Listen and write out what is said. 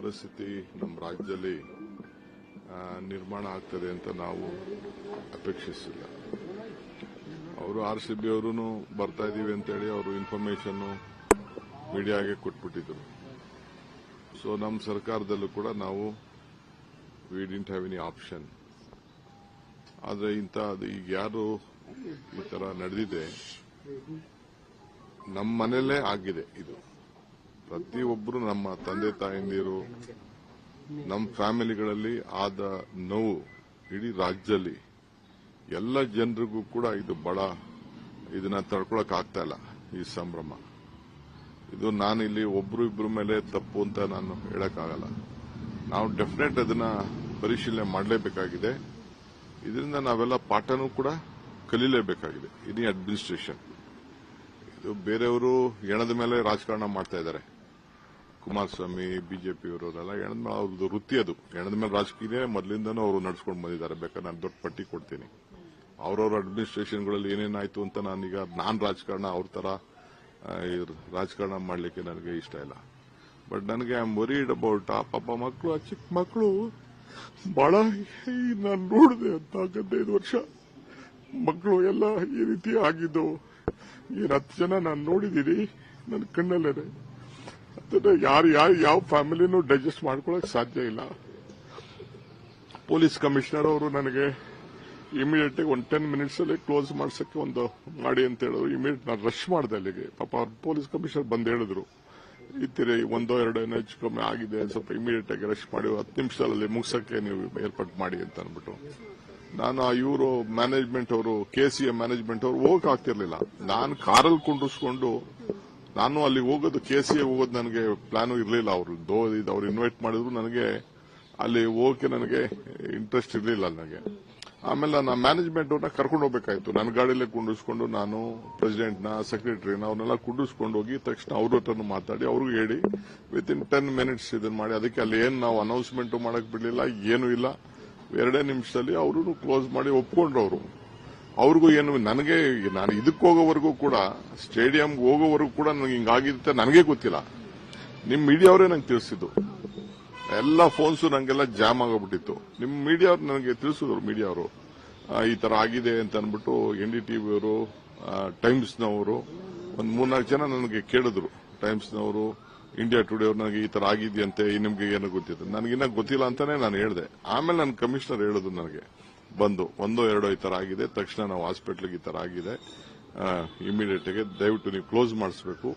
ಪರಿಸ್ಥಿತಿ ನಮ್ಮ ರಾಜ್ಯದಲ್ಲಿ ನಿರ್ಮಾಣ ಆಗ್ತದೆ ಅಂತ ನಾವು ಅಪೇಕ್ಷಿಸಿಲ್ಲ. ಅವರು RCB ಅವರು ಬರ್ತಾ ಇದೀವಿ ಅಂತೇಳಿ ಅವರು ಇನ್ಫಾರ್ಮೇಶನ್ ಮೀಡಿಯಾಗೆ ಕೊಟ್ಬಿಟ್ಟಿದ್ರು. ಸೊ ನಮ್ಮ ಸರ್ಕಾರದಲ್ಲೂ ಕೂಡ ನಾವು we didn't have any option. ಆದರೆ ಈಗ ಯಾರು ಈ ತರ ನಡೆದಿದೆ, ನಮ್ಮ ಮನೆಯಲ್ಲೇ ಆಗಿದೆ. ಇದು ಪ್ರತಿಯೊಬ್ಬರು ನಮ್ಮ ತಂದೆ ತಾಯಂದಿರು ನಮ್ಮ ಫ್ಯಾಮಿಲಿಗಳಲ್ಲಿ ಆದ ನೋವು ಇಡೀ ರಾಜ್ಯದಲ್ಲಿ ಎಲ್ಲ ಜನರಿಗೂ ಕೂಡ ಇದು ಇದನ್ನ ತಡ್ಕೊಳಕ್ ಆಗ್ತಾ ಇಲ್ಲ. ಈ ಸಂಭ್ರಮ ಇದು ನಾನು ಇಲ್ಲಿ ಒಬ್ರು ಇಬ್ರು ಮೇಲೆ ತಪ್ಪು ಅಂತ ನಾನು ಹೇಳಕ್ಕಾಗಲ್ಲ. ನಾವು ಡೆಫಿನೆಟ್ ಅದನ್ನ ಪರಿಶೀಲನೆ ಮಾಡಲೇಬೇಕಾಗಿದೆ. ಇದರಿಂದ ನಾವೆಲ್ಲ ಪಾಠನೂ ಕೂಡ ಕಲೀಲೇಬೇಕಾಗಿದೆ. ಇಡೀ ಅಡ್ಮಿನಿಸ್ಟ್ರೇಷನ್ ಇದು ಬೇರೆಯವರು ಎಣದ ಮೇಲೆ ರಾಜಕಾರಣ ಮಾಡ್ತಾ ಇದ್ದಾರೆ. ಕುಮಾರಸ್ವಾಮಿ ಬಿಜೆಪಿ ಅವರೆಲ್ಲ ಎಣದ ಮೇಲೆ ಅವ್ರದ್ದು ವೃತ್ತಿ, ಅದು ಎಣದ ಮೇಲೆ ರಾಜಕೀಯ ಮೊದಲಿಂದನೂ ಅವರು ನಡ್ಸ್ಕೊಂಡು ಬಂದಿದ್ದಾರೆ. ಬೇಕಾದ್ರೆ ನಾನು ದೊಡ್ಡ ಪಟ್ಟಿ ಕೊಡ್ತೀನಿ. ಅವರವ್ರ ಅಡ್ಮಿನಿಸ್ಟ್ರೇಷನ್ಗಳಲ್ಲಿ ಏನೇನಾಯ್ತು ಅಂತ ನಾನು ರಾಜಕಾರಣ ಅವ್ರ ತರ ರಾಜಕಾರಣ ಮಾಡಲಿಕ್ಕೆ ನನಗೆ ಇಷ್ಟ ಇಲ್ಲ. ಬಟ್ ನನಗೆ ಐ ಆಮ್ ವರಿಡ್ ಅಬೌಟ್ ಆ ಪಾಪ ಮಕ್ಕಳು, ಆ ಚಿಕ್ಕ ಮಕ್ಕಳು ಬಹಳ ನಾನು ನೋಡಿದೆ ಅಂತ 15 ವರ್ಷ ಮಕ್ಕಳು ಎಲ್ಲ ಈ ರೀತಿ ಆಗಿದ್ದು. 10 ಜನ ನಾನು ನೋಡಿದ್ದೀನಿ ನನ್ನ ಕಣ್ಣಲ್ಲೇ. ಅದನ್ನ ಯಾವ ಫ್ಯಾಮಿಲಿನೂ ಡೈಜೆಸ್ಟ್ ಮಾಡ್ಕೊಳಕ್ ಸಾಧ್ಯ ಇಲ್ಲ. ಪೊಲೀಸ್ ಕಮಿಷನರ್ ಅವರು ನನಗೆ ಇಮಿಡಿಯೇಟ್ ಆಗಿ 10 ಮಿನಿಟ್ಸ್ ಅಲ್ಲಿ ಕ್ಲೋಸ್ ಮಾಡ್ಸಕ್ಕೆ ಮಾಡಿ ಅಂತ ಹೇಳಿದ್ರು. ಇಮಿಡಿಯೇಟ್ ನಾನು ರಶ್ ಮಾಡಿದೆ ಅಲ್ಲಿಗೆ. ಪಾಪ ಅವ್ರ ಪೊಲೀಸ್ ಕಮಿಷನರ್ ಬಂದು ಹೇಳಿದ್ರು, ಇತ್ತಿರಿ 1-2 ಹೆಚ್ಚು ಕಮ್ಮಿ ಆಗಿದೆ, ಸ್ವಲ್ಪ ಇಮಿಡಿಯೇಟ್ ಆಗಿ ರಶ್ ಮಾಡಿ 10 ನಿಮಿಷದಲ್ಲಿ ಮುಗಿಸಕ್ಕೆ ನೀವು ಏರ್ಪಾಟ್ ಮಾಡಿ ಅಂತ ಅಂದ್ಬಿಟ್ಟು. ನಾನು ಇವರು ಮ್ಯಾನೇಜ್ಮೆಂಟ್ ಅವರು KCA ಮ್ಯಾನೇಜ್ಮೆಂಟ್ ಅವರು ಹೋಗಕ್ ಆಗ್ತಿರ್ಲಿಲ್ಲ. ನಾನು ಕಾರಲ್ಲಿ ಕುಂಡ್ರಿಸ್ಕೊಂಡು ನಾನು ಅಲ್ಲಿ ಹೋಗೋದು KCA ಹೋಗೋದು ನನಗೆ ಪ್ಲಾನು ಇರಲಿಲ್ಲ. ಅವ್ರು ಇನ್ವೈಟ್ ಮಾಡಿದ್ರು, ನನಗೆ ಅಲ್ಲಿ ಹೋಗಕ್ಕೆ ನನಗೆ ಇಂಟ್ರೆಸ್ಟ್ ಇರಲಿಲ್ಲ ನನಗೆ. ಆಮೇಲೆ ನಾನು ಮ್ಯಾನೇಜ್ಮೆಂಟ್ ಅವ್ರನ್ನ ಕರ್ಕೊಂಡು ಹೋಗ್ಬೇಕಾಯ್ತು. ನನ್ನ ಗಾಡಿಯಲ್ಲೇ ಕುಂಡಿಸ್ಕೊಂಡು ನಾನು ಪ್ರೆಸಿಡೆಂಟ್ನ ಸೆಕ್ರೆಟರಿನ ಅವ್ರನ್ನೆಲ್ಲ ಕುಂಡಿಸ್ಕೊಂಡು ಹೋಗಿ ತಕ್ಷಣ ಅವ್ರ ಹತ್ರ ಮಾತಾಡಿ ಅವ್ರಿಗೂ ಹೇಳಿ ವಿತಿನ್ 10 ಮಿನಿಟ್ಸ್ ಇದನ್ನ ಮಾಡಿ. ಅದಕ್ಕೆ ಅಲ್ಲಿ ಏನು ನಾವು ಅನೌನ್ಸ್ಮೆಂಟ್ ಮಾಡಕ್ ಬಿಡ್ಲಿಲ್ಲ, ಏನೂ ಇಲ್ಲ. 2 ನಿಮಿಷದಲ್ಲಿ ಅವರು ಕ್ಲೋಸ್ ಮಾಡಿ ಒಪ್ಕೊಂಡ್ರು. ಅವ್ರಿಗೂ ಏನು ನಾನು ಇದಕ್ಕೆ ಹೋಗೋವರೆಗೂ ಕೂಡ, ಸ್ಟೇಡಿಯಂಗೆ ಹೋಗೋವರೆಗೂ ಕೂಡ ನನಗೆ ಹಿಂಗಾಗಿರುತ್ತೆ ನನಗೆ ಗೊತ್ತಿಲ್ಲ. ನಿಮ್ ಮೀಡಿಯಾವರೇ ನಂಗೆ ತಿಳಿಸಿದ್ದು. ಎಲ್ಲ ಫೋನ್ಸು ನಂಗೆಲ್ಲ ಜಾಮ್ ಆಗೋಗ್ಬಿಟ್ಟಿತ್ತು. ನಿಮ್ ಮೀಡಿಯಾವ್ರು ನನಗೆ ತಿಳಿಸಿದ್ರು. ಮೀಡಿಯಾವರು ಈ ತರ ಆಗಿದೆ ಅಂತ ಅಂದ್ಬಿಟ್ಟು NDTV ಅವರು, ಟೈಮ್ಸ್ನವರು, 3-4 ಜನ ನನಗೆ ಕೇಳಿದ್ರು. ಟೈಮ್ಸ್ನವರು, ಇಂಡಿಯಾ ಟುಡೇ ಅವರು ನನಗೆ ಈ ತರ ಆಗಿದೆಯಂತೆ, ನಿಮ್ಗೆ ಏನೋ ಗೊತ್ತಿತ್ತು. ನನಗಿನ್ನ ಗೊತ್ತಿಲ್ಲ ಅಂತಾನೆ ನಾನು ಹೇಳಿದೆ. ಆಮೇಲೆ ನನ್ನ ಕಮಿಷನರ್ ಹೇಳಿದ್ರು ನನಗೆ ಬಂದು 1-2 ಈ ತರ ಆಗಿದೆ, ತಕ್ಷಣ ನಾವು ಹಾಸ್ಪಿಟ್ಲಿಗೆ ಈ ತರ ಆಗಿದೆ, ಇಮಿಡಿಯೇಟ್ ಆಗಿ ದಯವಿಟ್ಟು ನೀವು ಕ್ಲೋಸ್ ಮಾಡಿಸಬೇಕು.